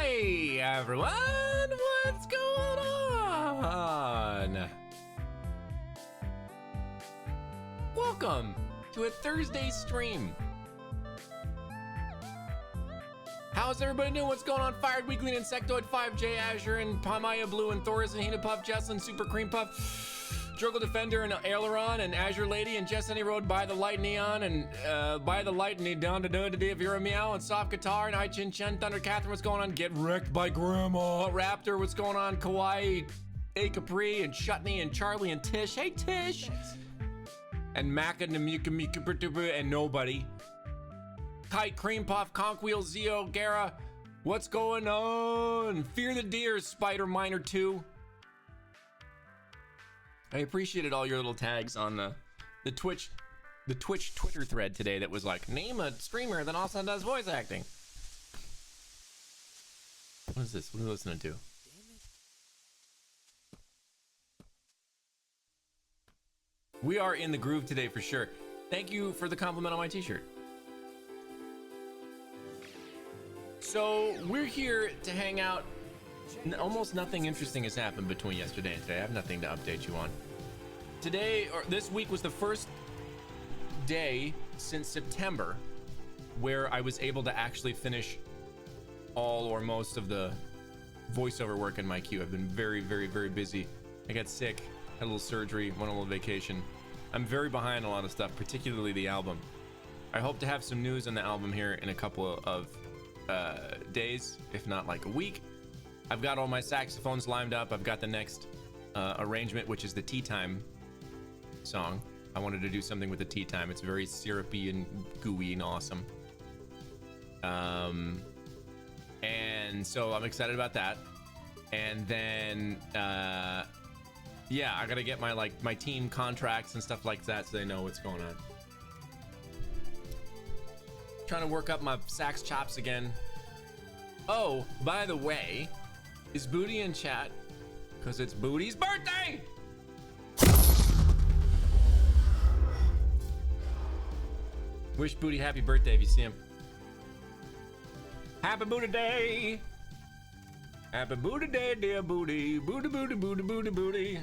Hey everyone, what's going on? Welcome to a Thursday stream. How's everybody doing? What's going on? Fired Weekly, Insectoid, 5J, Azure, and Palmaya Blue, and Thoris, and Hina Puff, Jesslyn, Super Cream Puff, Jurgle Defender, and Aileron, and Azure Lady, and Jess Any Road, By the Light Neon, and By the Light and Down to Do Today if you're a Meow, and Soft Guitar, and I Chin Chen, Thunder Catherine, what's going on? Get Wrecked by Grandma, Raptor, what's going on? Kawaii, A Capri, and Chutney, and Charlie, and Tish, hey Tish, and Maka, and Mika, and Nobody. Kite, Cream Puff, Conkwheel, Zio, Gara, what's going on? Fear the Deer, Spider Miner 2. I appreciated all your little tags on the Twitch Twitter thread today that was like, name a streamer that also does voice acting. What is this? What are we listening to? We are in the groove today for sure. Thank you for the compliment on my t-shirt. So we're here to hang out. Almost nothing interesting has happened between yesterday and today. I have nothing to update you on. Today, or this week, was the first day since September where I was able to actually finish all or most of the voiceover work in my queue. I've been very, very, very busy. I got sick, had a little surgery, went on a little vacation. I'm very behind a lot of stuff, particularly the album. I hope to have some news on the album here in a couple of days, if not like a week. I've got all my saxophones lined up. I've got the next arrangement, which is the Tea Time song. I wanted to do something with the Tea Time. It's very syrupy and gooey and awesome. And so I'm excited about that. And then yeah, I gotta get my team contracts and stuff like that so they know what's going on. Trying to work up my sax chops again. Oh, by the way, is Booty in chat? Because it's Booty's birthday! Wish Booty happy birthday if you see him. Happy Booty Day! Happy Booty Day, dear Booty. Booty, booty, booty, booty, booty.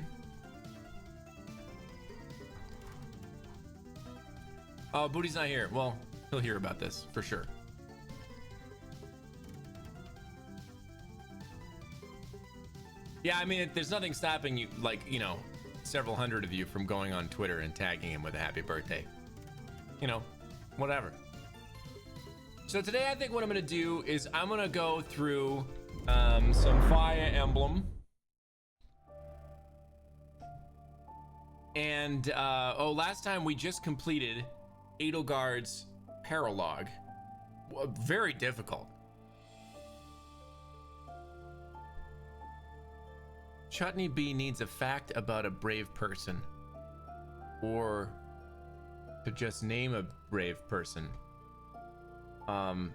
Oh, Booty's not here. Well, he'll hear about this for sure. Yeah, I mean, there's nothing stopping you, like, you know, several hundred of you from going on Twitter and tagging him with a happy birthday. You know, whatever. So today I think what I'm gonna do is I'm gonna go through some Fire Emblem. And, oh, last time we just completed Edelgard's Paralog. Very difficult. Chutney B needs a fact about a brave person. Or to just name a brave person. I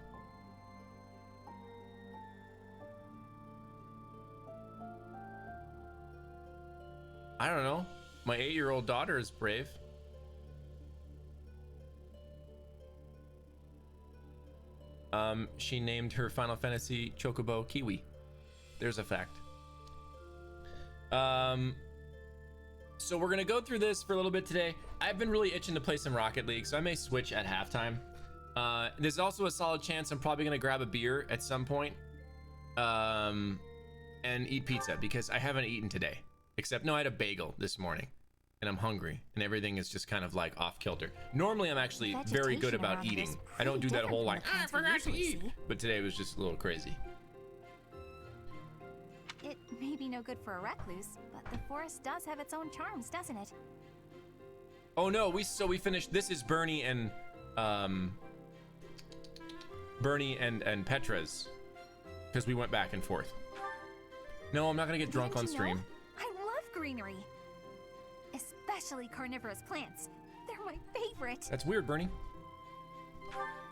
don't know. My 8-year-old daughter is brave. She named her Final Fantasy Chocobo Kiwi. There's a fact. So we're gonna go through this for a little bit today. I've been really itching to play some Rocket League, so I may switch at halftime. There's also a solid chance I'm probably gonna grab a beer at some point, and eat pizza because I haven't eaten today. Except, no, I had a bagel this morning, and I'm hungry, and everything is just kind of like off kilter. Normally, I'm actually very good about eating. I don't do that whole like, I forgot to eat. But today was just a little crazy. It may be no good for a recluse, but the forest does have its own charms, doesn't it? Oh no, we finished. This is Bernie and Petra's, because we went back and forth. No, I'm not gonna get drunk on stream. Know? I love greenery, especially carnivorous plants. They're my favorite. That's weird, Bernie.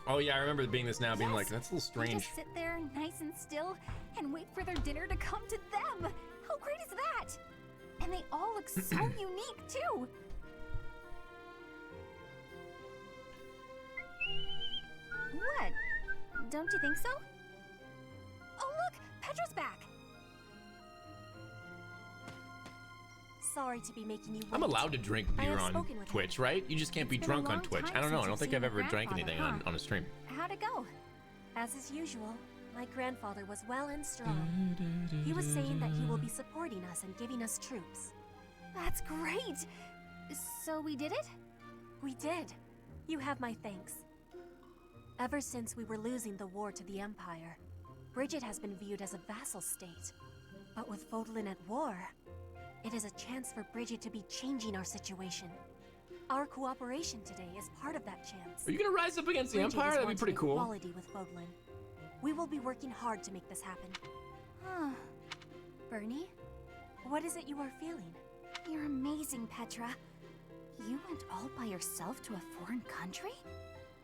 Oh yeah, I remember being this now, being like, that's a little strange. They just sit there nice and still and wait for their dinner to come to them. How great is that? And they all look so unique too. What? Don't you think so? Oh look, sorry to be making you wait. I'm allowed to drink I beer have on spoken with Twitch, him. right? You just can't be It's been a drunk on long Twitch. time I don't know. since I don't you've think seen I've your ever drank grandfather, anything huh? on a stream. How'd it go? As is usual, my grandfather was well and strong. He was saying that he will be supporting us and giving us troops. That's great! So we did it? We did. You have my thanks. Ever since we were losing the war to the Empire, Bridget has been viewed as a vassal state. But with Fodlan at war, it is a chance for Bridget to be changing our situation. Our cooperation today is part of that chance. Are you gonna rise up against the Bridget Empire? is That'd be pretty wanting cool. equality with Fodlan. We will be working hard to make this happen. Huh. Bernie, What is it you are feeling? you're amazing, Petra. You went all by yourself to a foreign country?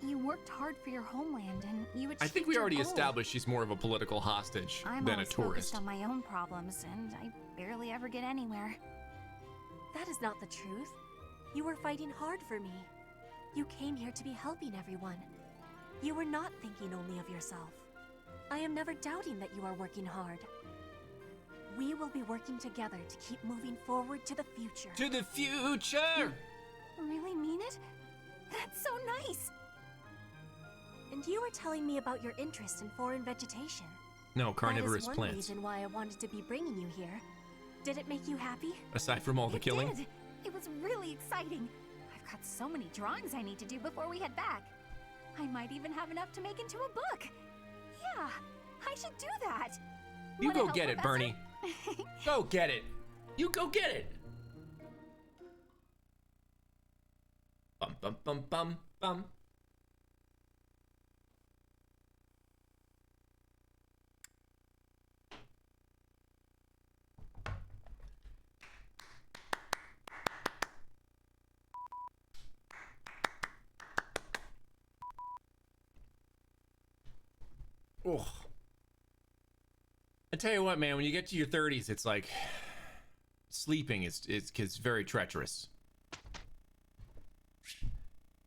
You worked hard for your homeland and you achieved I think we your already goal. established she's more of a political hostage I'm than a always focused tourist. on my own problems, and I barely ever get anywhere. That is not the truth. You were fighting hard for me. You came here to be helping everyone. You were not thinking only of yourself. I am never doubting that you are working hard. We will be working together to keep moving forward to the future. To the future! Really mean it? That's so nice! And you were telling me about your interest in foreign vegetation. No, carnivorous That is one plants. reason why I wanted to be bringing you here. Did it make you happy? Aside from all the It killing. did. It was really exciting. I've got so many drawings I need to do before we head back. I might even have enough to make into a book. Yeah, I should do that. You Wanna go help, get it, Professor? Bernie. Go get it. You go get it. Bum bum bum bum bum. Oh. I tell you what, man, when you get to your 30s, it's like sleeping is very treacherous.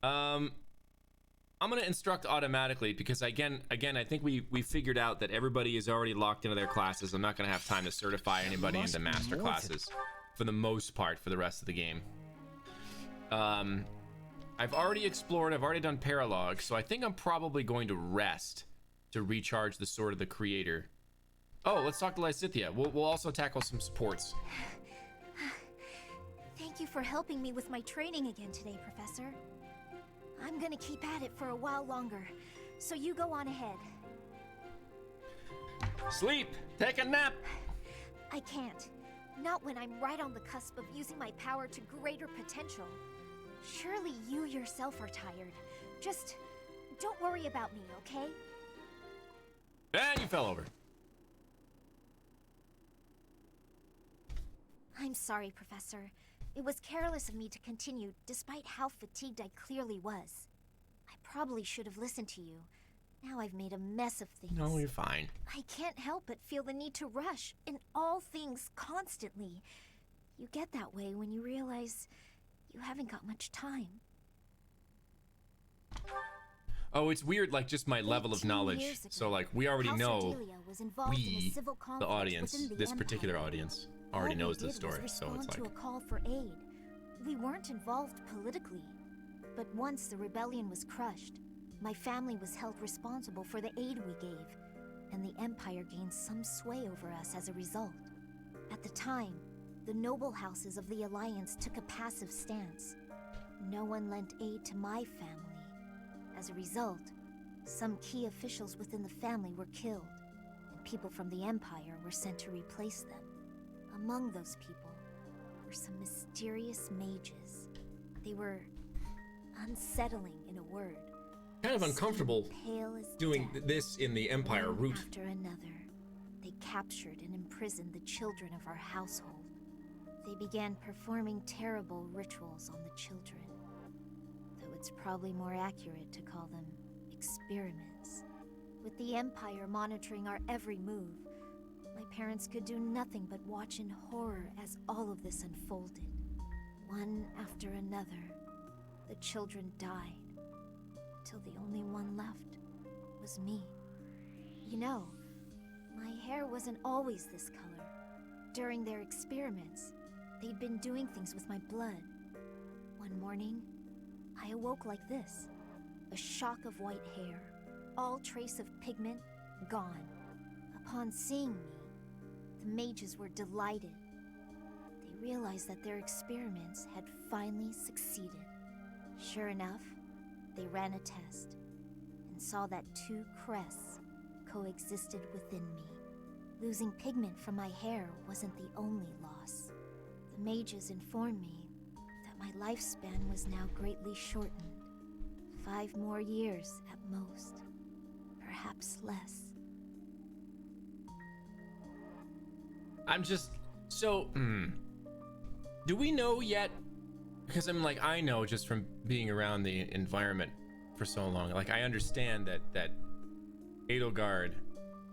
I'm gonna instruct automatically because again, I think we figured out that everybody is already locked into their classes. I'm not gonna have time to certify anybody into master classes for the most part for the rest of the game. I've already explored, I've already done paralog, so I think I'm probably going to rest to recharge the Sword of the Creator. Oh, let's talk to Lysithia. We'll also tackle some supports. Thank you for helping me with my training again today, Professor. I'm gonna keep at it for a while longer, so you go on ahead. Sleep! Take a nap! I can't. Not when I'm right on the cusp of using my power to greater potential. Surely you yourself are tired. Just don't worry about me, okay? And you fell over. I'm sorry, Professor. It was careless of me to continue, despite how fatigued I clearly was. I probably should have listened to you. Now I've made a mess of things. No, you're fine. I can't help but feel the need to rush in all things constantly. You get that way when you realize you haven't got much time. Oh, it's weird, like, just my level of 18 knowledge. years ago, So, like, we already House know, Ardelia was involved in a civil the conflict audience, within the this Empire. particular audience, already All we knows the did was story. So it's respond to a like, call for aid. We weren't involved politically. But once the rebellion was crushed, my family was held responsible for the aid we gave, and the Empire gained some sway over us as a result. At the time, the noble houses of the Alliance took a passive stance. No one lent aid to my family. As a result, some key officials within the family were killed, and people from the Empire were sent to replace them. Among those people were some mysterious mages. They were unsettling, in a word. kind of uncomfortable Some pale as doing death. this in the Empire One route. after another, they captured and imprisoned the children of our household. They began performing terrible rituals on the children, though it's probably more accurate to call them experiments. With the Empire monitoring our every move, my parents could do nothing but watch in horror as all of this unfolded. One after another, the children died, till the only one left was me. You know, my hair wasn't always this color. During their experiments, They'd been doing things with my blood. One morning, I awoke like this. A shock of white hair, all trace of pigment gone. Upon seeing me, the mages were delighted. They realized that their experiments had finally succeeded. Sure enough, they ran a test and saw that two crests coexisted within me. Losing pigment from my hair wasn't the only loss. The mages informed me that my lifespan was now greatly shortened. 5 more years at most, perhaps less. I'm just so do we know yet? Because I know just from being around the environment for so long, I understand that Edelgard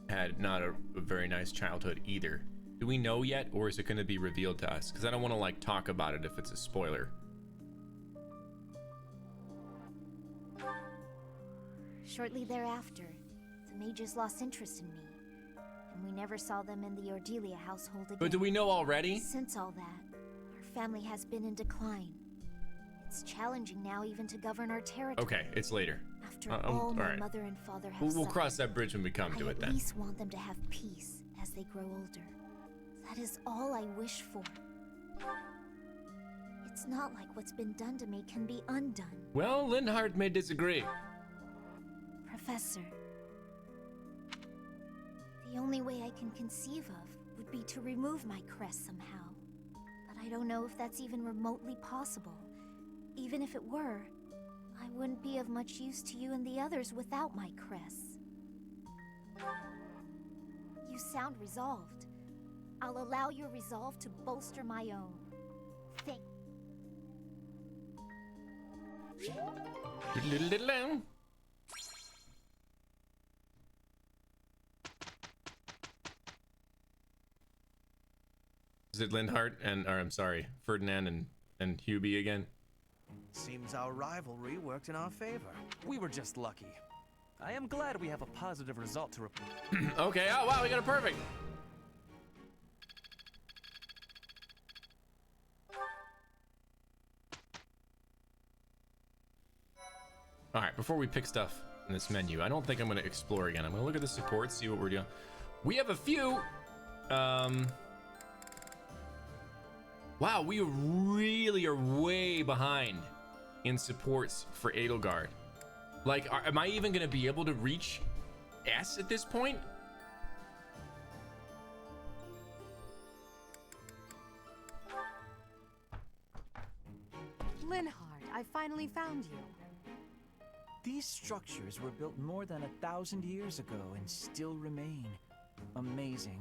had not a very nice childhood either. Do we know yet, or is it going to be revealed to us? Because I don't want to talk about it if it's a spoiler. Shortly thereafter, the mages lost interest in me, and we never saw them in the Ordelia household again. But do we know already? Since all that, our family has been in decline. It's challenging now even to govern our territory. Okay, it's later. After all my mother and father have We'll cross that bridge when we come to it then. I at least want them to have peace as they grow older. That is all I wish for. It's not like what's been done to me can be undone. Well, Linhardt may disagree. Professor, the only way I can conceive of would be to remove my crest somehow. But I don't know if that's even remotely possible. Even if it were, I wouldn't be of much use to you and the others without my crest. You sound resolved. I'll allow your resolve to bolster my own. Thank. Is it Linhardt Ferdinand and Hubie again? Seems our rivalry worked in our favor. We were just lucky. I am glad we have a positive result to report. Okay, oh wow, we got a perfect. All right, before we pick stuff in this menu, I don't think I'm going to explore again. I'm going to look at the support, see what we're doing. We have a few. Wow, we really are way behind in supports for Edelgard. Am I even going to be able to reach S at this point? Linhardt, I finally found you. These structures were built more than 1,000 years ago and still remain. Amazing.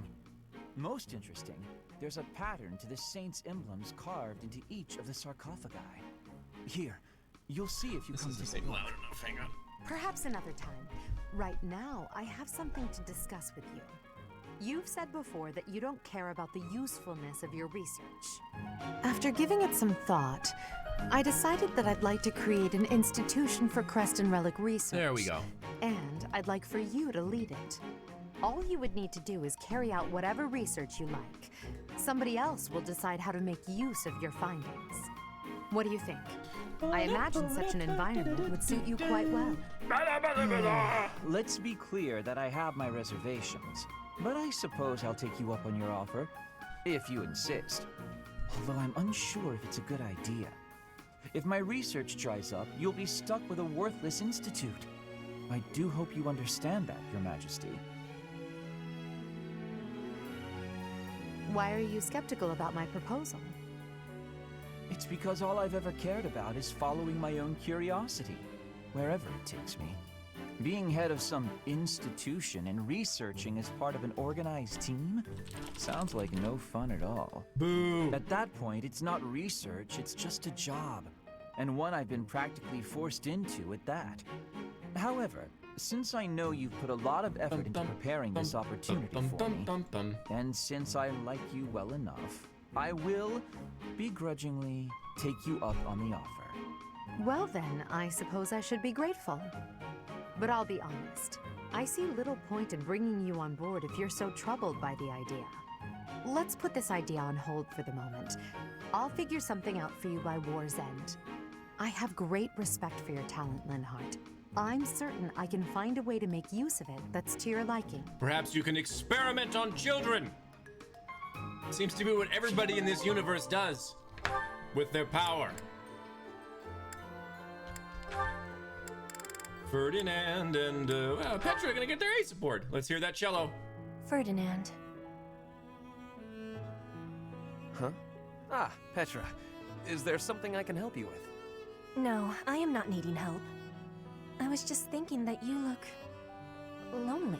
Most interesting, there's a pattern to the saint's emblems carved into each of the sarcophagi. Here, you'll see if you come to take a look. Loud enough, hang on. Perhaps another time. Right now, I have something to discuss with you. You've said before that you don't care about the usefulness of your research. After giving it some thought, I decided that I'd like to create an institution for crest and relic research. There we go. And I'd like for you to lead it. All you would need to do is carry out whatever research you like. Somebody else will decide how to make use of your findings. What do you think? I imagine such an environment would suit you quite well. Let's be clear that I have my reservations, but I suppose I'll take you up on your offer, if you insist. Although I'm unsure if it's a good idea. If my research dries up, you'll be stuck with a worthless institute. I do hope you understand that, Your Majesty. Why are you skeptical about my proposal? It's because all I've ever cared about is following my own curiosity, wherever it takes me. Being head of some institution and researching as part of an organized team sounds like no fun at all. Boo! At that point, it's not research, it's just a job, and one I've been practically forced into at that. However, since I know you've put a lot of effort into preparing this opportunity for me, and since I like you well enough, I will begrudgingly take you up on the offer. Well then, I suppose I should be grateful. But I'll be honest, I see little point in bringing you on board if you're so troubled by the idea. Let's put this idea on hold for the moment. I'll figure something out for you by war's end. I have great respect for your talent, Linhardt. I'm certain I can find a way to make use of it that's to your liking. Perhaps you can experiment on children. Seems to be what everybody in this universe does with their power. Ferdinand and Petra are gonna get their A support. Let's hear that cello. Ferdinand. Huh? Ah, Petra. Is there something I can help you with? No, I am not needing help. I was just thinking that you look lonely.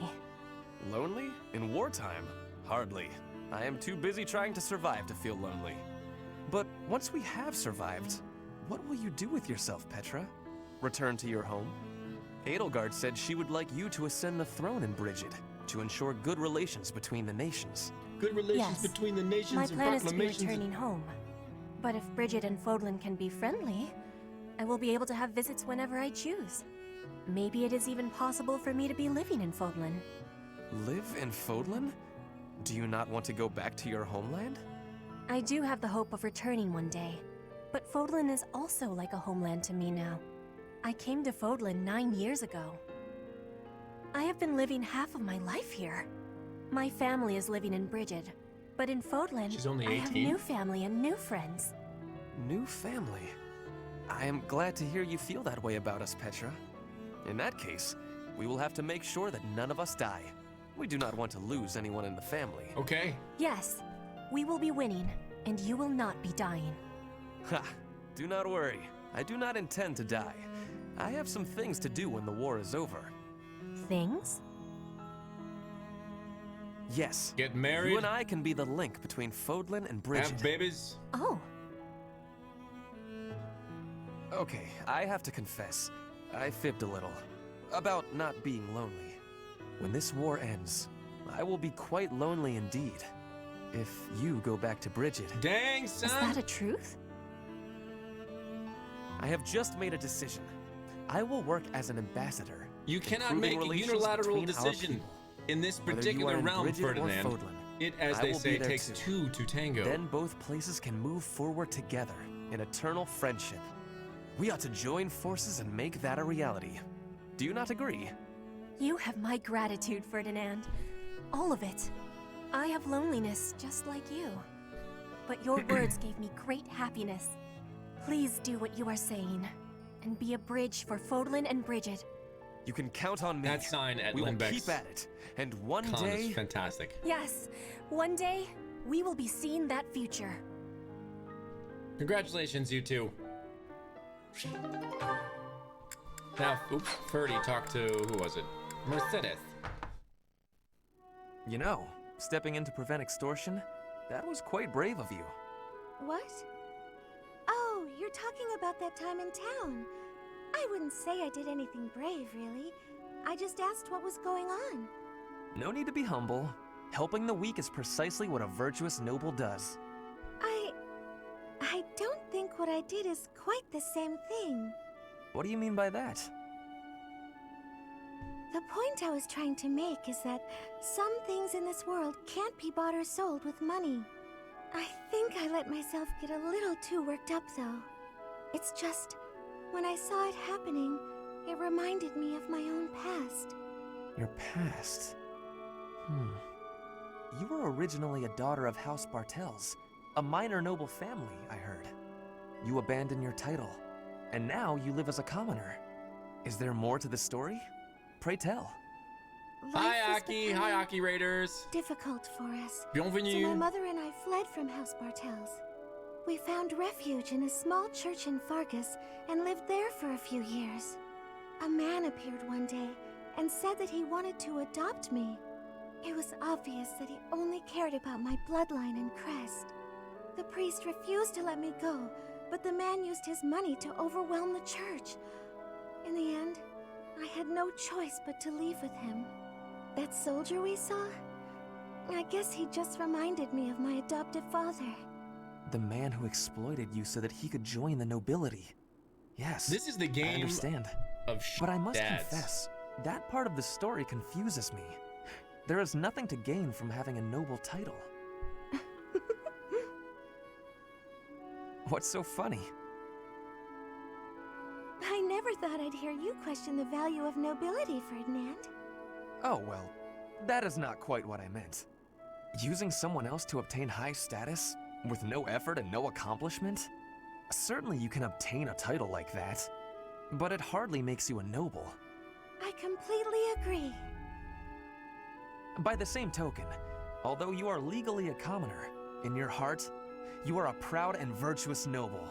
Lonely? In wartime? Hardly. I am too busy trying to survive to feel lonely. But once we have survived, what will you do with yourself, Petra? Return to your home? Edelgard said she would like you to ascend the throne in Brigid, to ensure good relations between the nations. Good relations Yes. between the nations My and plan is to be proclamations. returning home. But if Brigid and Fodlan can be friendly, I will be able to have visits whenever I choose. Maybe it is even possible for me to be living in Fodlan. Live in Fodlan? Do you not want to go back to your homeland? I do have the hope of returning one day, but Fodlan is also like a homeland to me now. I came to Fodlan 9 years ago. I have been living half of my life here. My family is living in Brigid, but in Fodlan, She's only I have 18. new family and new friends. New family? I am glad to hear you feel that way about us, Petra. In that case, we will have to make sure that none of us die. We do not want to lose anyone in the family. Okay. Yes, we will be winning, and you will not be dying. Ha! Do not worry. I do not intend to die. I have some things to do when the war is over. Things? Yes. Get married. You and I can be the link between Fodlan and Brigid. Have babies. Oh, Okay, I have to confess. I fibbed a little. About not being lonely. When this war ends, I will be quite lonely indeed. If you go back to Brigid. Dang, son. is that a truth? I have just made a decision. I will work as an ambassador. You cannot improving make a relations unilateral between our decision people. in this Whether you particular are in realm, Brigid or Ferdinand. Fodlan, It, as I they will say, be there takes too. two to tango. Then both places can move forward together in eternal friendship. We ought to join forces and make that a reality. Do you not agree? You have my gratitude, Ferdinand. All of it. I have loneliness just like you. But your words gave me great happiness. Please do what you are saying, and be a bridge for Fodlan and Brigid. You can count on me. That sign at We will Lindbeck's keep at it. And one con day... is fantastic. Yes, one day, we will be seeing that future. Congratulations, you two. Now, oops, Ferdy talked to, who was it? Mercedes. You know, stepping in to prevent extortion, that was quite brave of you. What? Oh, you're talking about that time in town. I wouldn't say I did anything brave, really. I just asked what was going on. No need to be humble. Helping the weak is precisely what a virtuous noble does. I don't think what I did is quite the same thing. What do you mean by that? The point I was trying to make is that some things in this world can't be bought or sold with money. I think I let myself get a little too worked up, though. It's just, when I saw it happening, it reminded me of my own past. Your past? You were originally a daughter of House Bartels, a minor noble family, I heard. You abandoned your title, and now you live as a commoner. Is there more to the story? Pray tell. Hi, Life has Aki. become Hi, Aki Raiders. difficult for us. Bienvenue. So my mother and I fled from House Bartels. We found refuge in a small church in Fargus and lived there for a few years. A man appeared one day and said that he wanted to adopt me. It was obvious that he only cared about my bloodline and crest. The priest refused to let me go, but the man used his money to overwhelm the church. In the end, I had no choice but to leave with him. That soldier we saw? I guess he just reminded me of my adoptive father. The man who exploited you so that he could join the nobility. Yes, This is the I game understand. of But I must dads. confess, that part of the story confuses me. There is nothing to gain from having a noble title. What's so funny? I never thought I'd hear you question the value of nobility, Ferdinand. Oh, well, that is not quite what I meant. Using someone else to obtain high status, with no effort and no accomplishment? Certainly you can obtain a title like that, but it hardly makes you a noble. I completely agree. By the same token, although you are legally a commoner, in your heart, you are a proud and virtuous noble.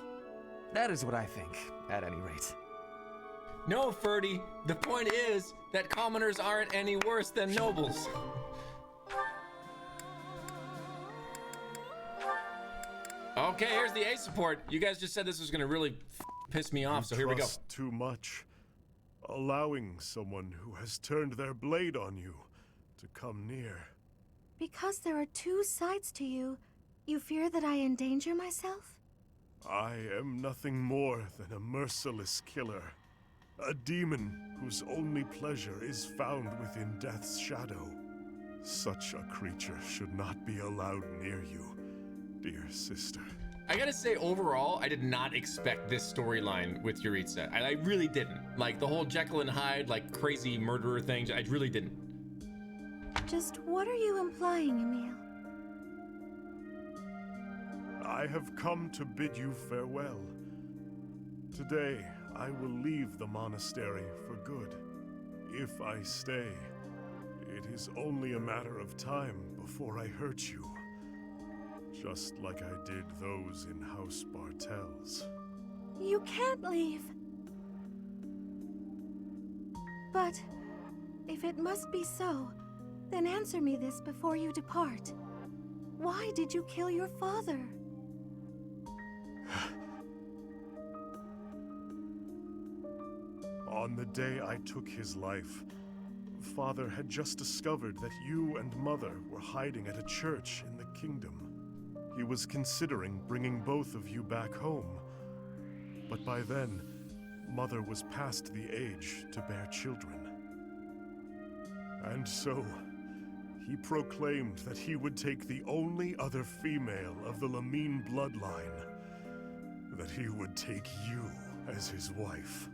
That is what I think, at any rate. No, Ferdy, the point is that commoners aren't any worse than nobles. Okay, here's the A support. You guys just said this was gonna really piss me off, so here we go. Trust too much, allowing someone who has turned their blade on you to come near. Because there are two sides to you, you fear that I endanger myself? I am nothing more than a merciless killer. A demon whose only pleasure is found within death's shadow. Such a creature should not be allowed near you, dear sister. I gotta say, overall, I did not expect this storyline with Yuritsa. I really didn't. Like, the whole Jekyll and Hyde, like, crazy murderer thing, I really didn't. Just what are you implying, Emil? I have come to bid you farewell. Today, I will leave the monastery for good. If I stay, it is only a matter of time before I hurt you. Just like I did those in House Bartels. You can't leave. But if it must be so, then answer me this before you depart. Why did you kill your father? On the day I took his life, Father had just discovered that you and Mother were hiding at a church in the kingdom. He was considering bringing both of you back home. But by then, Mother was past the age to bear children. And so, he proclaimed that he would take the only other female of the Lamine bloodline. That he would take you as his wife.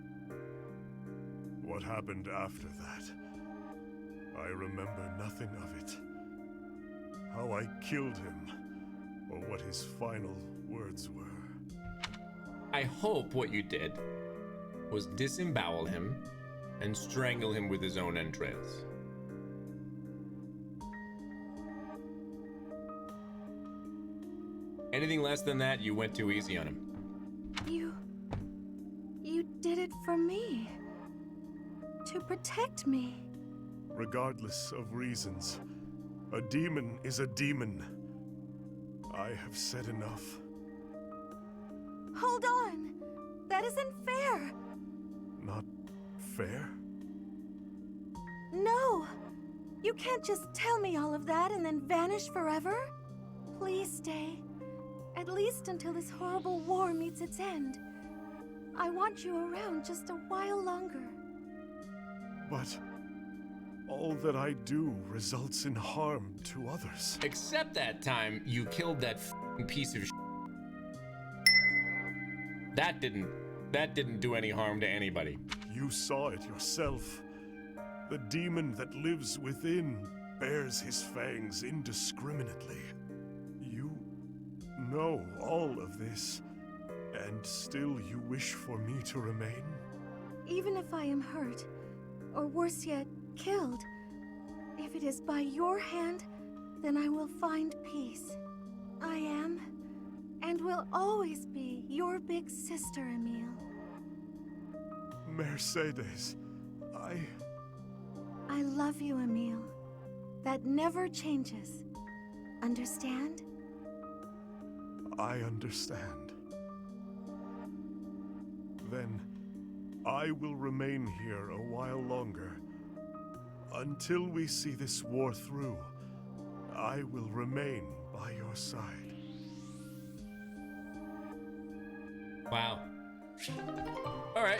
What happened after that? I remember nothing of it. How I killed him, or what his final words were. I hope what you did was disembowel him and strangle him with his own entrails. Anything less than that, you went too easy on him. You did it for me. To protect me. Regardless of reasons, a demon is a demon. I have said enough. Hold on! That isn't fair! Not fair? No! You can't just tell me all of that and then vanish forever. Please stay. At least until this horrible war meets its end. I want you around just a while longer. But all that I do results in harm to others. Except that time you killed that f***ing piece of sh**. That didn't do any harm to anybody. You saw it yourself. The demon that lives within bears his fangs indiscriminately. You know all of this, and still you wish for me to remain? Even if I am hurt, or worse yet, killed, if it is by your hand, then I will find peace. I am, and will always be, your big sister, Emil. Mercedes, I love you, Emil. That never changes. Understand? I understand. Then, I will remain here a while longer. Until we see this war through, I will remain by your side. Wow. All right.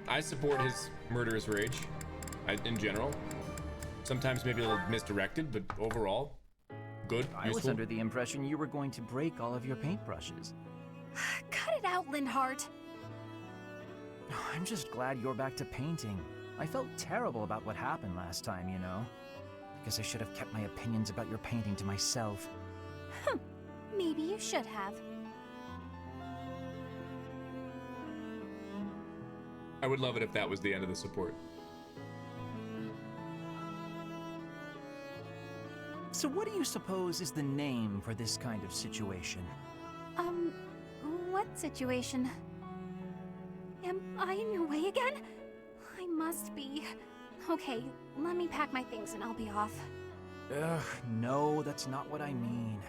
I support his murderous rage, in general. Sometimes maybe a little misdirected, but overall, Good. I was Useful. under the impression you were going to break all of your paintbrushes. Cut it out, Linhardt. I'm just glad you're back to painting. I felt terrible about what happened last time, you know. Guess I should have kept my opinions about your painting to myself. Maybe you should have. I would love it if that was the end of the support. So what do you suppose is the name for this kind of situation? What situation? Am I in your way again? I must be. Okay, let me pack my things and I'll be off. Ugh, no, that's not what I mean.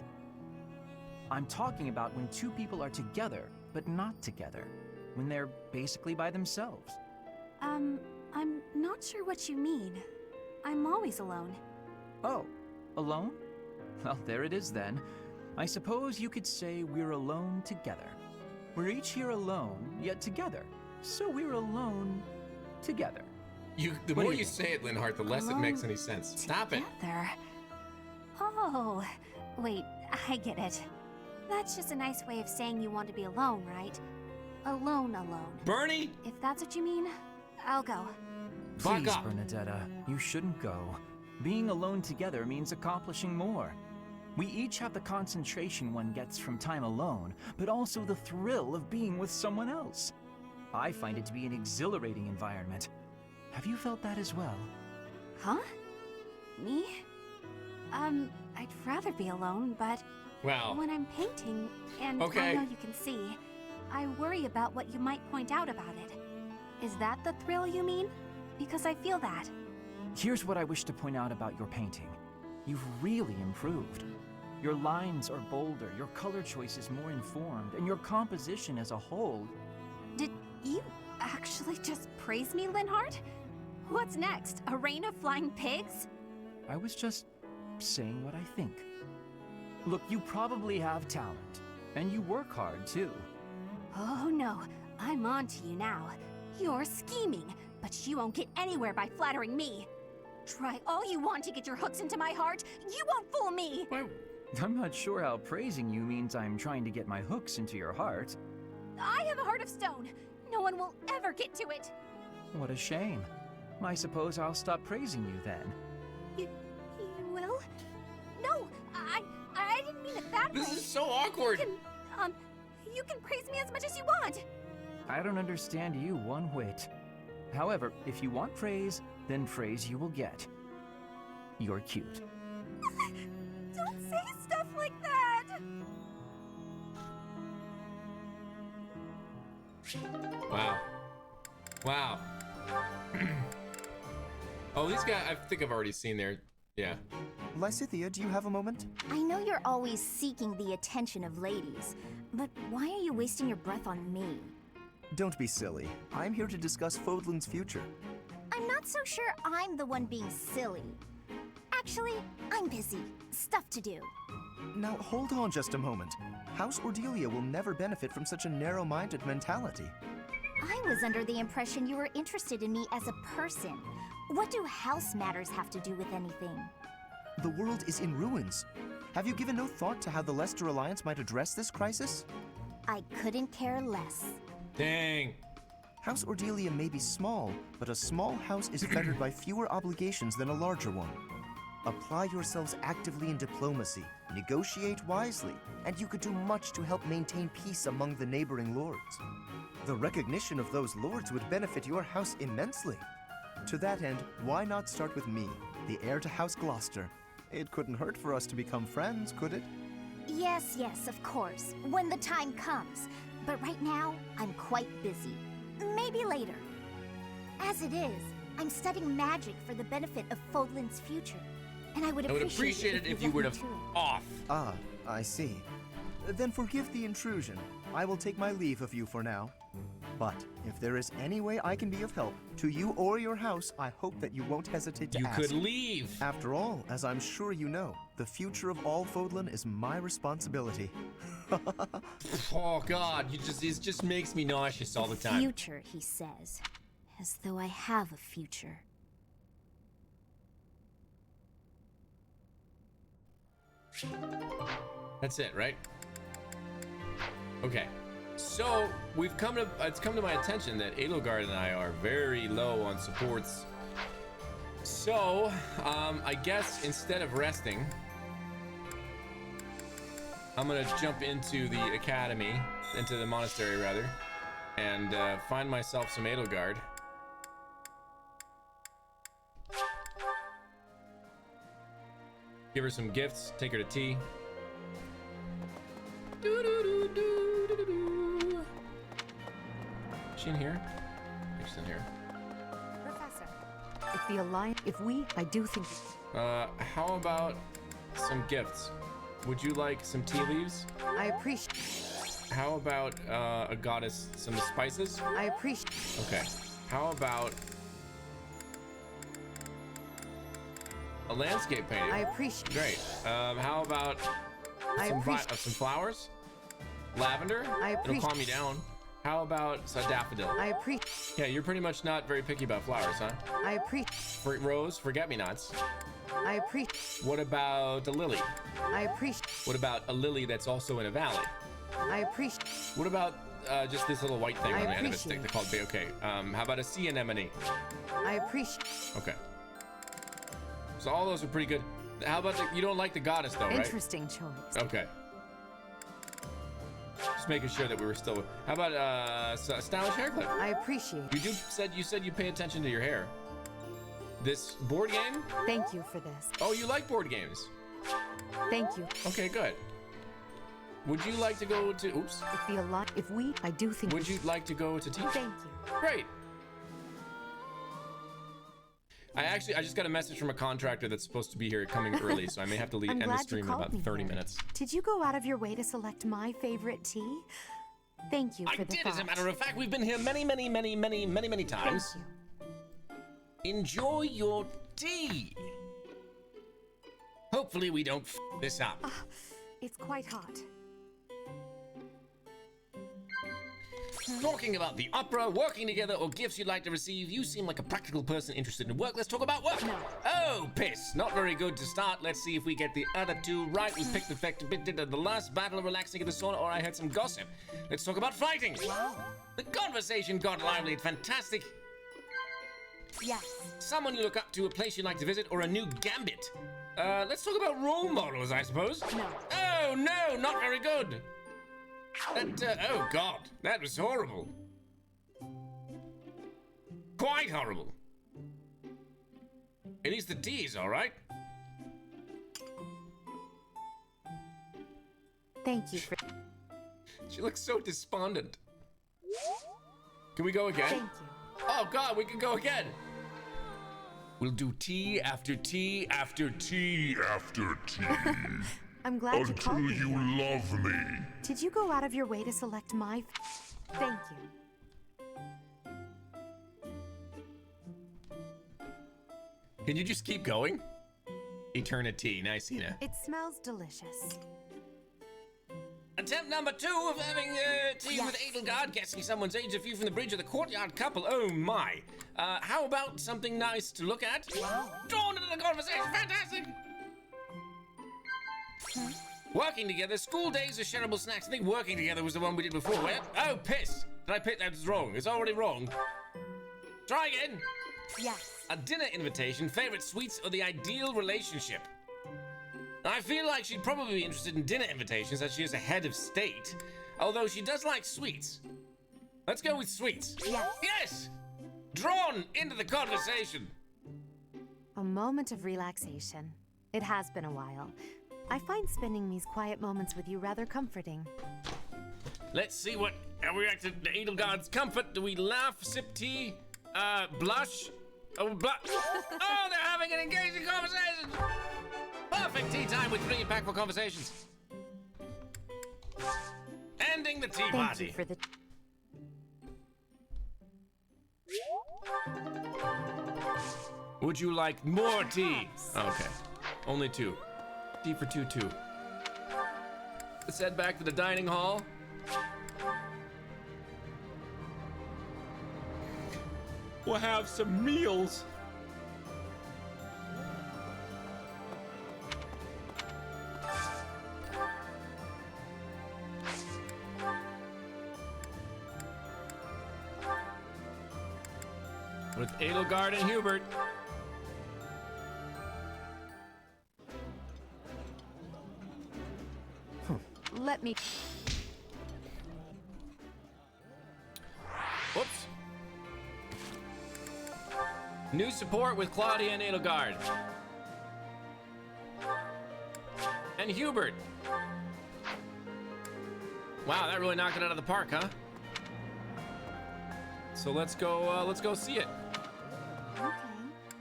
I'm talking about when two people are together, but not together. When they're basically by themselves. I'm not sure what you mean. I'm always alone. Oh, alone? Well, there it is then. I suppose you could say we're alone together. We're each here alone, yet together. So we're alone together. The What more do you you say it, Linhardt, the less it makes any sense. Stop it. Together. Oh, wait, I get it. That's just a nice way of saying you want to be alone, right? Alone. Bernie! If that's what you mean, I'll go. Fuck Please, up. Bernadetta, you shouldn't go. Being alone together means accomplishing more. We each have the concentration one gets from time alone, but also the thrill of being with someone else. I find it to be an exhilarating environment. Have you felt that as well? Huh? Me? I'd rather be alone, but Wow. when I'm painting, and Okay. I know you can see, I worry about what you might point out about it. Is that the thrill you mean? Because I feel that. Here's what I wish to point out about your painting. You've really improved. Your lines are bolder, your color choice is more informed, and your composition as a whole. Did you actually just praise me, Linhardt? What's next? A rain of flying pigs? I was just saying what I think. Look, you probably have talent, and you work hard too. Oh no, I'm on to you now. You're scheming, but you won't get anywhere by flattering me. Try all you want to get your hooks into my heart. You won't fool me! Why- I'm not sure how praising you means I'm trying to get my hooks into your heart. I have a heart of stone. No one will ever get to it. What a shame. I suppose I'll stop praising you then. You will? No, I didn't mean it that way. This is so awkward. You can praise me as much as you want. I don't understand you one whit. However, if you want praise, then praise you will get. You're cute. Don't say stuff like that. Wow. Wow. Oh, these guys, I think I've already seen their... Yeah. Lysithea, do you have a moment? I know you're always seeking the attention of ladies, but why are you wasting your breath on me? Don't be silly. I'm here to discuss Fodlan's future. I'm not so sure I'm the one being silly. Actually, I'm busy. Stuff to do. Now, hold on just a moment. House Ordelia will never benefit from such a narrow-minded mentality. I was under the impression you were interested in me as a person. What do house matters have to do with anything? The world is in ruins. Have you given no thought to how the Leicester Alliance might address this crisis? I couldn't care less. Dang. House Ordelia may be small, but a small house is fettered by fewer obligations than a larger one. Apply yourselves actively in diplomacy, negotiate wisely, and you could do much to help maintain peace among the neighboring lords. The recognition of those lords would benefit your house immensely. To that end, why not start with me, the heir to House Gloucester? It couldn't hurt for us to become friends, could it? Yes, of course, when the time comes. But right now, I'm quite busy. Maybe later. As it is, I'm studying magic for the benefit of Fodlan's future. And I would appreciate it if you would left have me to it. off. Ah, I see. Then forgive the intrusion. I will take my leave of you for now. But if there is any way I can be of help, to you or your house, I hope that you won't hesitate to You ask. could leave. After all, as I'm sure you know, the future of all Fodlan is my responsibility. Oh God, it just makes me nauseous all the time. Future, he says. As though I have a future. That's it, right? Okay. So it's come to my attention that Edelgard and I are very low on supports. So, I guess instead of resting, I'm gonna jump into the academy, into the monastery rather, and find myself some Edelgard. Give her some gifts, take her to tea. Is she in here? I think she's in here. Professor, I do think. How about some gifts? Would you like some tea leaves? I appreciate. How about a goddess, some spices? I appreciate. Okay. How about a landscape painting? I appreciate. Great. How about some flowers? Lavender? It'll calm you down. How about a daffodil? I appreciate. Yeah, you're pretty much not very picky about flowers, huh? I appreciate. Rose, forget-me-nots. I appreciate. What about a lily? I appreciate. What about a lily that's also in a valley? I appreciate. What about just this little white thing on the end of a stick? appreciate. They're called okay. How about a sea anemone? I appreciate. Okay. So all those are pretty good. How about you don't like the goddess though, right? Interesting choice. Okay. Just making sure that we were still. How about a stylish hair clip? I appreciate. You said you pay attention to your hair. This board game? Thank you for this. Oh, you like board games? Thank you. Okay, good. Would you like to go to? Oops. I do think. Would you like to go to tea? Thank you. Great. I just got a message from a contractor that's supposed to be here coming early, so I may have to end the stream in about 30 minutes. Did you go out of your way to select my favorite tea? Thank you for the I did, thought. as a matter of fact. We've been here many times. Thank you. Enjoy your tea. Hopefully we don't f this up. It's quite hot. Talking about the opera, working together, or gifts you'd like to receive, you seem like a practical person interested in work. Let's talk about work. No. Oh, piss. Not very good to start. Let's see if we get the other two right. We picked the last battle, relaxing in the sauna, or I heard some gossip. Let's talk about fighting. Wow. The conversation got lively. It's fantastic. Yes. Someone you look up to, a place you'd like to visit, or a new gambit. Let's talk about role models, I suppose. No. Oh, no, not very good. Oh God, that was horrible. Quite horrible. At least the tea is all right. Thank you for. She looks so despondent. Can we go again? Thank you. Oh God, we can go again. We'll do tea after tea after tea after tea. I'm glad you called me. Until you love me. Did you go out of your way to select my? Thank you. Can you just keep going? Eternity, nice, Ina. It smells delicious. Attempt number 2 of having tea with Edelgard, guessing someone's age, a view from the bridge of the courtyard couple. Oh my. How about something nice to look at? Wow. Drawn into the conversation, fantastic! Working together, school days are shareable snacks. I think working together was the one we did before. Where? Oh, piss! Did I pick that? That's wrong. It's already wrong. Try again. Yes. A dinner invitation, favorite sweets, or the ideal relationship. I feel like she'd probably be interested in dinner invitations as she is a head of state. Although she does like sweets. Let's go with sweets. Yes. Yes! Drawn into the conversation. A moment of relaxation. It has been a while. I find spending these quiet moments with you rather comforting. Let's see what we react to Edelgard's comfort. Do we laugh, sip tea, blush? Oh, oh, they're having an engaging conversation. Perfect tea time with 3 impactful conversations. Ending the tea party. Thank you for the. Would you like more tea? Okay, only 2. Tea for 2. Let's head back to the dining hall. We'll have some meals. with Edelgard and Hubert. Let me... Whoops. New support with Claudia and Edelgard. And Hubert. Wow, that really knocked it out of the park, huh? So let's go see it.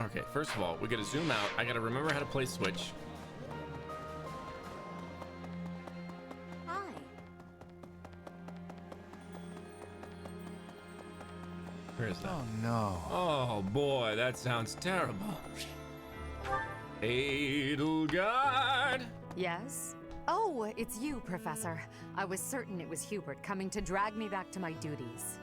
Okay. Okay, first of all, we gotta zoom out. I gotta remember how to play Switch. Hi. Where is that? Oh no. Oh boy, that sounds terrible. Edelgard. Yes? Oh, it's you, Professor. I was certain it was Hubert coming to drag me back to my duties.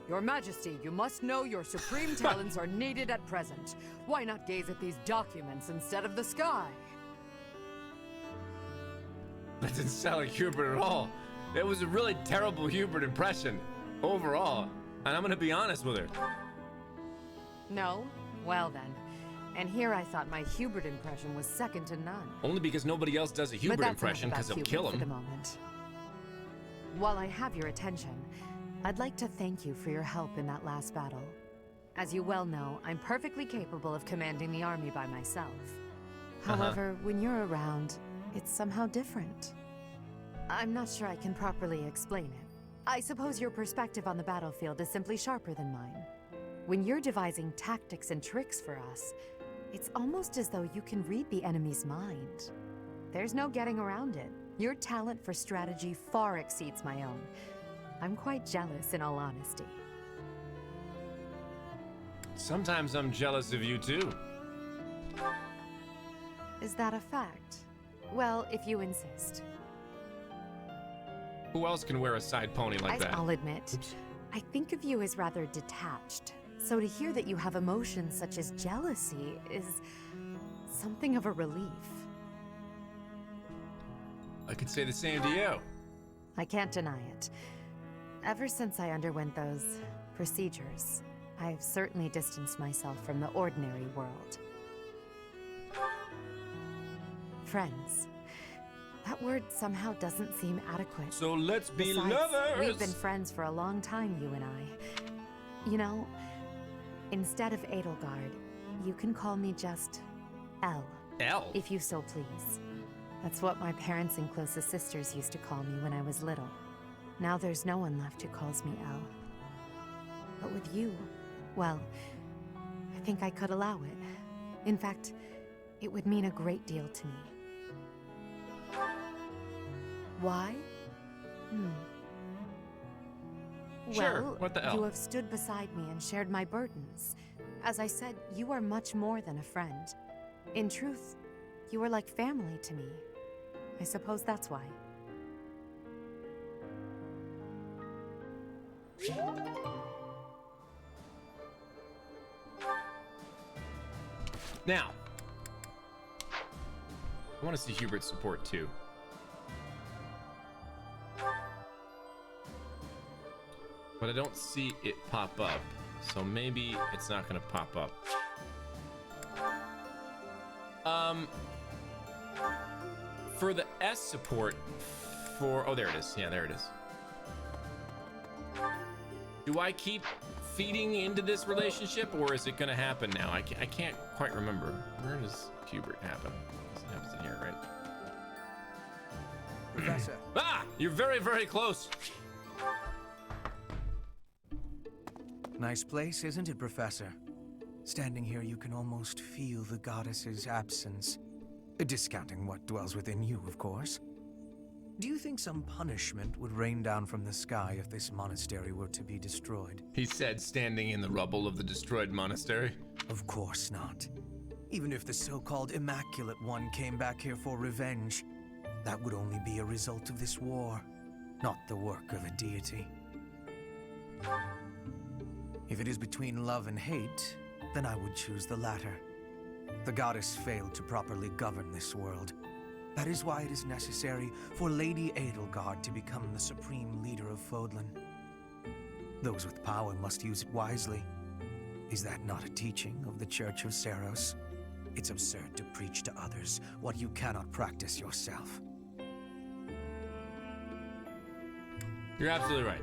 Your Majesty, you must know your supreme talents are needed at present. Why not gaze at these documents instead of the sky? That didn't sound like Hubert at all. It was a really terrible Hubert impression overall. And I'm gonna be honest with her. No? Well then. And here I thought my Hubert impression was second to none. Only because nobody else does a But Hubert that's impression, enough because about he'll Hubert kill for the him. moment. While I have your attention, I'd like to thank you for your help in that last battle. As you well know, I'm perfectly capable of commanding the army by myself. However, when you're around, it's somehow different. I'm not sure I can properly explain it. I suppose your perspective on the battlefield is simply sharper than mine. When you're devising tactics and tricks for us, it's almost as though you can read the enemy's mind. There's no getting around it. Your talent for strategy far exceeds my own. I'm quite jealous, in all honesty. Sometimes I'm jealous of you too. Is that a fact? Well, if you insist. Who else can wear a side pony like that? I'll admit, I think of you as rather detached. So to hear that you have emotions such as jealousy is something of a relief. I could say the same to you. I can't deny it. Ever since I underwent those procedures, I've certainly distanced myself from the ordinary world. Friends. That word somehow doesn't seem adequate. So let's be Besides, lovers. we've been friends for a long time, you and I. You know, instead of Edelgard, you can call me just Elle. Elle? If you so please. That's what my parents and closest sisters used to call me when I was little. Now there's no one left who calls me Elle. But with you, well, I think I could allow it. In fact, it would mean a great deal to me. Why? Sure, Well, what the hell? you have stood beside me and shared my burdens. As I said, you are much more than a friend. In truth, you are like family to me. I suppose that's why. Now, I want to see Hubert's support too. But I don't see it pop up, so maybe it's not gonna pop up. For the S support, oh, there it is. Yeah, there it is. Do I keep feeding into this relationship, or is it gonna happen now? I can't quite remember. Where does Hubert happen? It happens in here, right? Professor. Ah! You're very, very close. Nice place, isn't it, Professor? Standing here, you can almost feel the goddess's absence. Discounting what dwells within you, of course. Do you think some punishment would rain down from the sky if this monastery were to be destroyed? He said, standing in the rubble of the destroyed monastery. Of course not. Even if the so-called Immaculate One came back here for revenge, that would only be a result of this war, not the work of a deity. If it is between love and hate, then I would choose the latter. The goddess failed to properly govern this world. That is why it is necessary for Lady Edelgard to become the supreme leader of Fodlan. Those with power must use it wisely. Is that not a teaching of the Church of Seros? It's absurd to preach to others what you cannot practice yourself. You're absolutely right.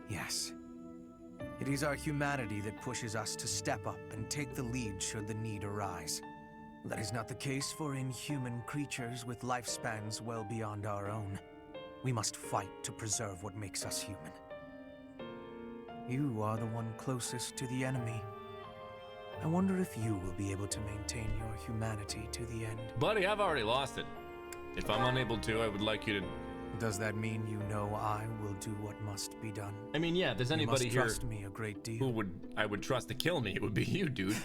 Yes. It is our humanity that pushes us to step up and take the lead should the need arise. That is not the case for inhuman creatures with lifespans well beyond our own. We must fight to preserve what makes us human. You are the one closest to the enemy. I wonder if you will be able to maintain your humanity to the end. Buddy, I've already lost it. If I'm unable to, I would like you to... Does that mean you know I will do what must be done? I mean, yeah, if there's anybody you must here trust me a great deal. who I would trust to kill me, it would be you, dude.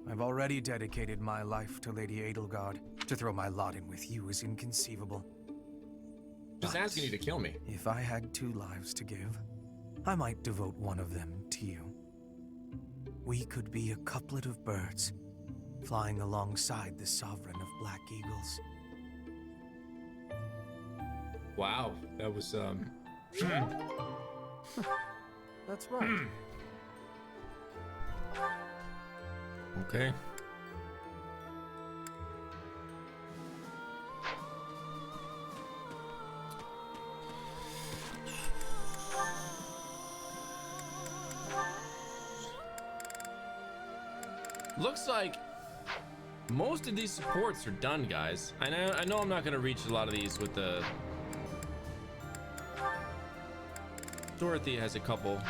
I've already dedicated my life to Lady Edelgard. To throw my lot in with you is inconceivable. Just But asking you to kill me. if I had 2 lives to give, I might devote one of them to you. We could be a couplet of birds, flying alongside the sovereign of Black Eagles. Wow, that was, That's right. Okay. Looks like most of these supports are done, guys. I know I'm not gonna reach a lot of these with the... Dorothy has a couple.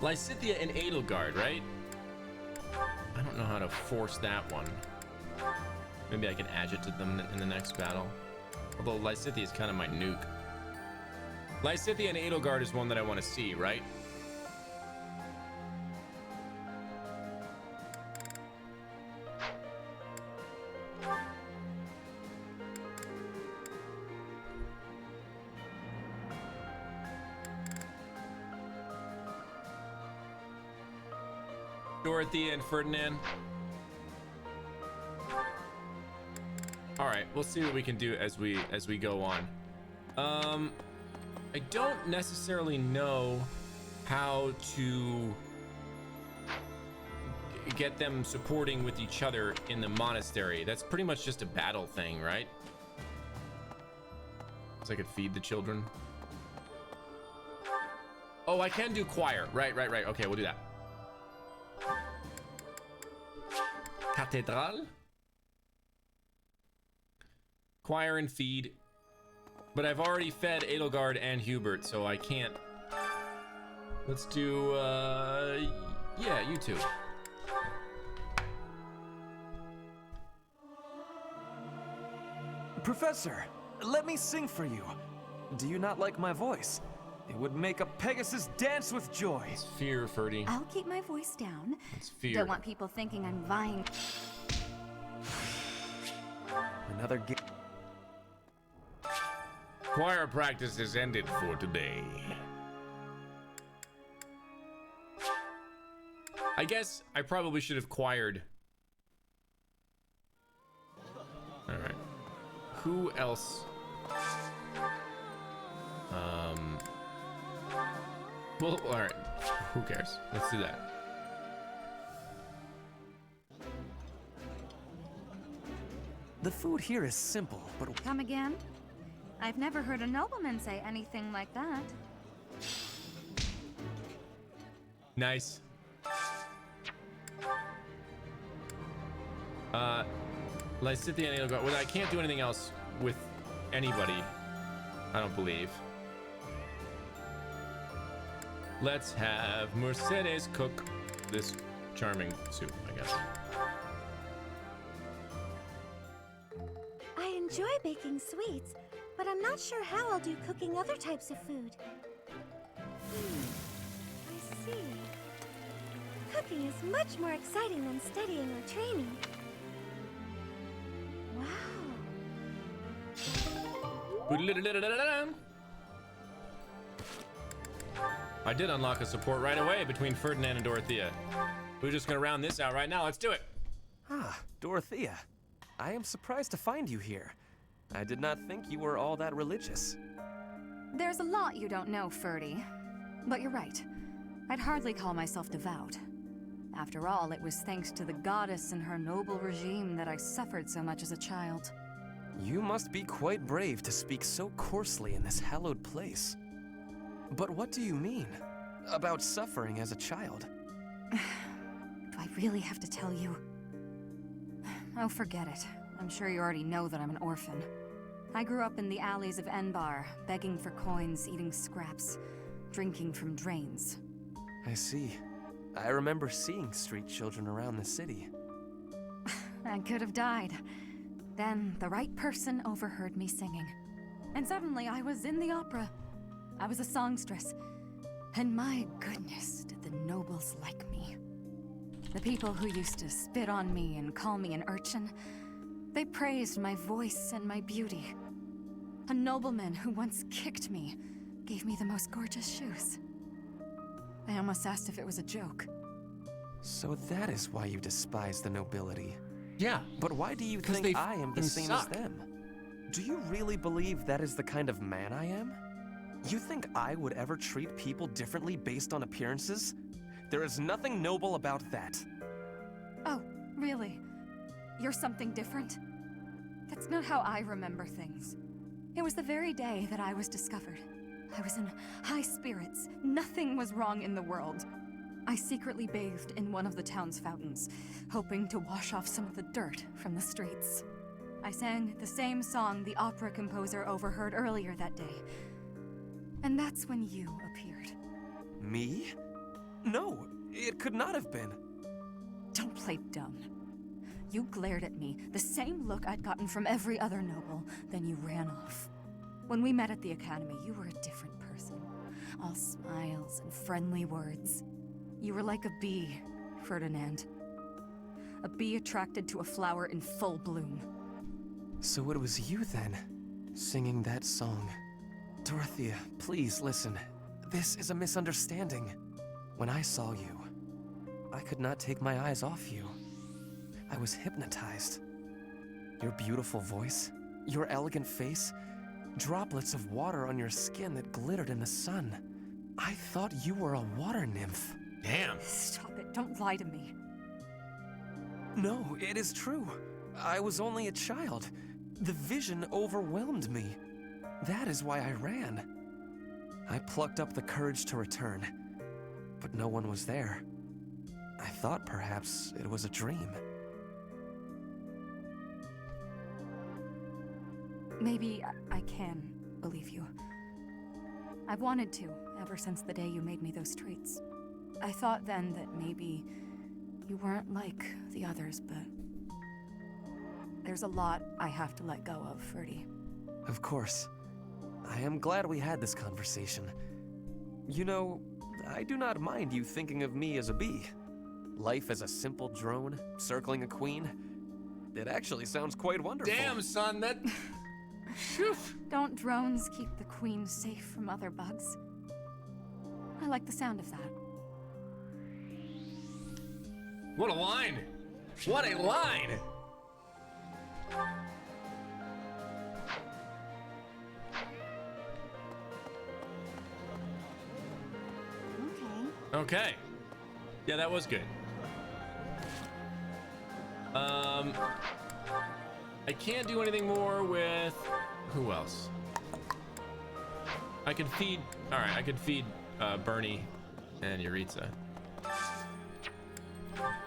Lysithea and Edelgard, right? I don't know how to force that one. Maybe I can agitate them in the next battle. Although Lysithea is kind of my nuke. Lysithea and Edelgard is one that I want to see, right? Dorothy and Ferdinand. All right, we'll see what we can do as we go on. I don't necessarily know how to get them supporting with each other in the monastery. That's pretty much just a battle thing, right? So I could feed the children. Oh, I can do choir. Right. Okay, we'll do that. Cathedral? Choir and feed. But I've already fed Edelgard and Hubert, so I can't. Let's do, yeah, you two. Professor, let me sing for you. Do you not like my voice? It would make a Pegasus dance with joy. It's fear, Ferdy. I'll keep my voice down. It's fear. Don't want people thinking I'm vying. Another game. Choir practice is ended for today. I guess I probably should have choired. All right. Who else? Well, all right. Who cares? Let's do that. The food here is simple, but Come again? I've never heard a nobleman say anything like that. Nice. Lysithea and Edelgard. Well, I can't do anything else with anybody, I don't believe. Let's have Mercedes cook this charming soup, I guess. I enjoy baking sweets, but I'm not sure how I'll do cooking other types of food. I see. Cooking is much more exciting than studying or training. Wow. I did unlock a support right away between Ferdinand and Dorothea. We're just gonna round this out right now. Let's do it. Ah, Dorothea. I am surprised to find you here. I did not think you were all that religious. There's a lot you don't know, Ferdy. But you're right. I'd hardly call myself devout. After all, it was thanks to the goddess and her noble regime that I suffered so much as a child. You must be quite brave to speak so coarsely in this hallowed place. But what do you mean? About suffering as a child? Do I really have to tell you? Oh, forget it. I'm sure you already know that I'm an orphan. I grew up in the alleys of Enbar, begging for coins, eating scraps, drinking from drains. I see. I remember seeing street children around the city. I could have died. Then the right person overheard me singing. And suddenly I was in the opera. I was a songstress. And my goodness, did the nobles like me. The people who used to spit on me and call me an urchin, they praised my voice and my beauty. A nobleman who once kicked me gave me the most gorgeous shoes. I almost asked if it was a joke. So that is why you despise the nobility. Yeah. But why do you think I am the same as them? Do you really believe that is the kind of man I am? You think I would ever treat people differently based on appearances? There is nothing noble about that. Oh, really? You're something different? That's not how I remember things. It was the very day that I was discovered. I was in high spirits. Nothing was wrong in the world. I secretly bathed in one of the town's fountains, hoping to wash off some of the dirt from the streets. I sang the same song the opera composer overheard earlier that day. And that's when you appeared. Me? No, it could not have been. Don't play dumb. You glared at me, the same look I'd gotten from every other noble, then you ran off. When we met at the academy, you were a different person. All smiles and friendly words. You were like a bee, Ferdinand. A bee attracted to a flower in full bloom. So it was you then, singing that song. Dorothea, please listen. This is a misunderstanding. When I saw you, I could not take my eyes off you. I was hypnotized. Your beautiful voice, your elegant face, droplets of water on your skin that glittered in the sun. I thought you were a water nymph. Damn. Stop it, don't lie to me. No, it is true. I was only a child. The vision overwhelmed me. That is why I ran. I plucked up the courage to return, but no one was there. I thought perhaps it was a dream. Maybe I can believe you. I've wanted to, ever since the day you made me those treats. I thought then that maybe you weren't like the others, but there's a lot I have to let go of, Ferdy. Of course. I am glad we had this conversation. You know, I do not mind you thinking of me as a bee. Life as a simple drone, circling a queen. It actually sounds quite wonderful. Damn, son, that... Phew. Don't drones keep the queen safe from other bugs? I like the sound of that. What a line! What a line! Okay. Yeah, that was good. I can't do anything more with... Who else? I could feed... Alright, I could feed Bernie and Yuritsa.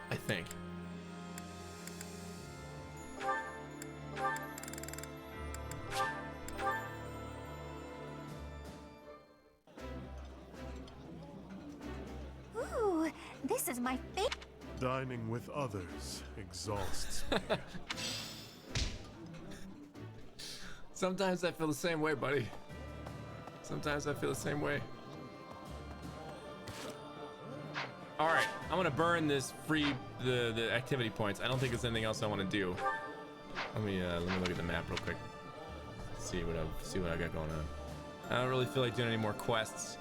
I think. Ooh, this is my favorite. Dining with others exhausts me. Sometimes I feel the same way, buddy. Sometimes I feel the same way. All right, I'm gonna burn this the activity points. I don't think there's anything else I want to do. Let me look at the map real quick. See what I got going on. I don't really feel like doing any more quests.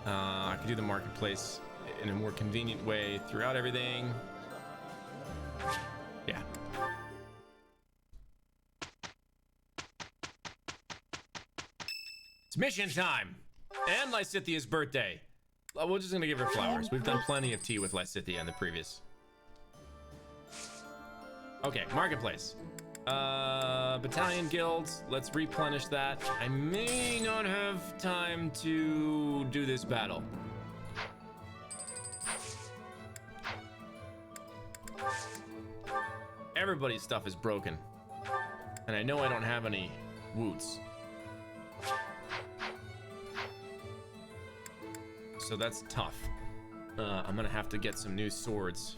I could do the marketplace in a more convenient way throughout everything. Yeah. It's Mission time! And Lysithia's birthday. We're just gonna give her flowers. We've done plenty of tea with Lysithia in the previous. Okay, marketplace. Battalion guilds. Let's replenish that. I may not have time to do this battle. Everybody's stuff is broken. And I know I don't have any woots. So that's tough. I'm gonna have to get some new swords.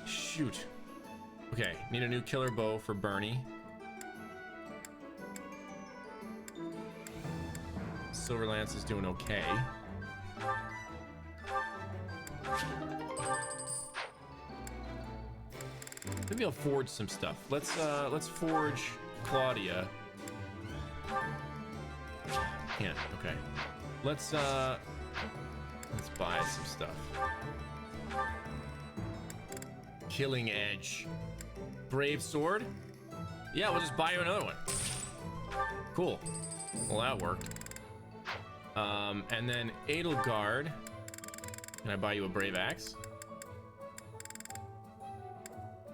Shoot. Okay, need a new killer bow for Bernie. Silver Lance is doing okay. Maybe I'll forge some stuff. Let's forge Claudia. Can't. Okay. Let's buy some stuff. Killing Edge. Brave Sword? Yeah, we'll just buy you another one. Cool. Well, that worked. And then Edelgard. Can I buy you a Brave Axe?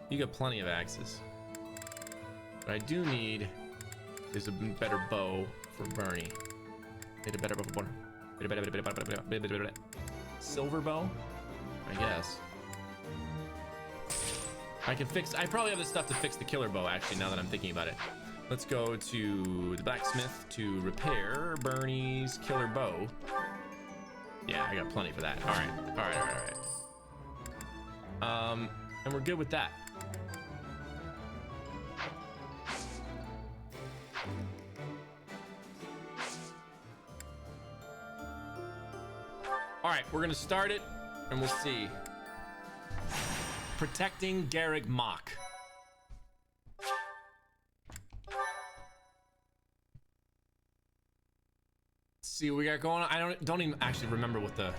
You got plenty of axes. What I do need is a better bow for Bernie. Need a better bow. Silver bow? I guess. I probably have the stuff to fix the killer bow, actually, now that I'm thinking about it. Let's go to the blacksmith to repair Bernie's killer bow. Yeah, I got plenty for that. All right. And we're good with that. All right, we're gonna start it, and we'll see. Protecting Garreg Mach. Let's see what we got going on. I don't even actually remember what the...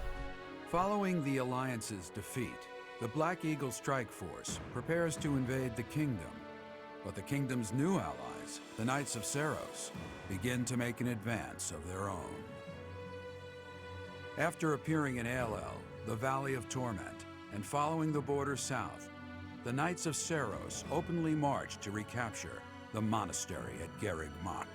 Following the Alliance's defeat, the Black Eagle Strike Force prepares to invade the kingdom. But the kingdom's new allies, the Knights of Seiros, begin to make an advance of their own. After appearing in Aelel, the Valley of Torment, and following the border south, the Knights of Seiros openly marched to recapture the monastery at Garreg Mach.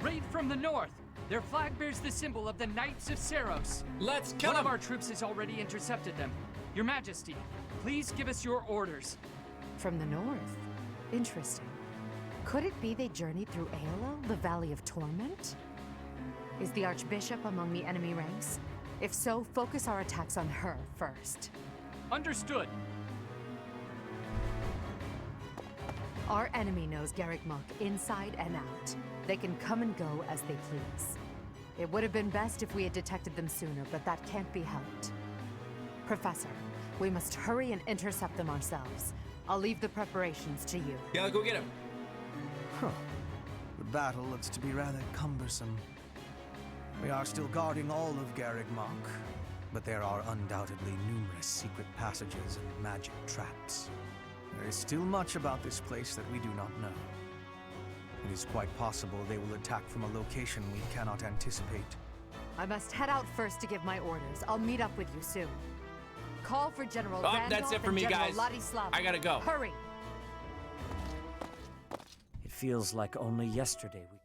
Raid from the north! Their flag bears the symbol of the Knights of Seiros. Let's kill them! One of our them. troops has already intercepted them. Your Majesty, please give us your orders. From the north? Interesting. Could it be they journeyed through Aelel, the Valley of Torment? Is the Archbishop among the enemy ranks? If so, focus our attacks on her first. Understood. Our enemy knows Garreg Mach inside and out. They can come and go as they please. It would have been best if we had detected them sooner, but that can't be helped. Professor, we must hurry and intercept them ourselves. I'll leave the preparations to you. Yeah, go get him. Huh. The battle looks to be rather cumbersome. We are still guarding all of Garreg Mach, but there are undoubtedly numerous secret passages and magic traps. There is still much about this place that we do not know. It is quite possible they will attack from a location we cannot anticipate. I must head out first to give my orders. I'll meet up with you soon. Call for General Randolph that's it for me, General guys. Ladislav. I gotta go. Hurry! It feels like only yesterday we...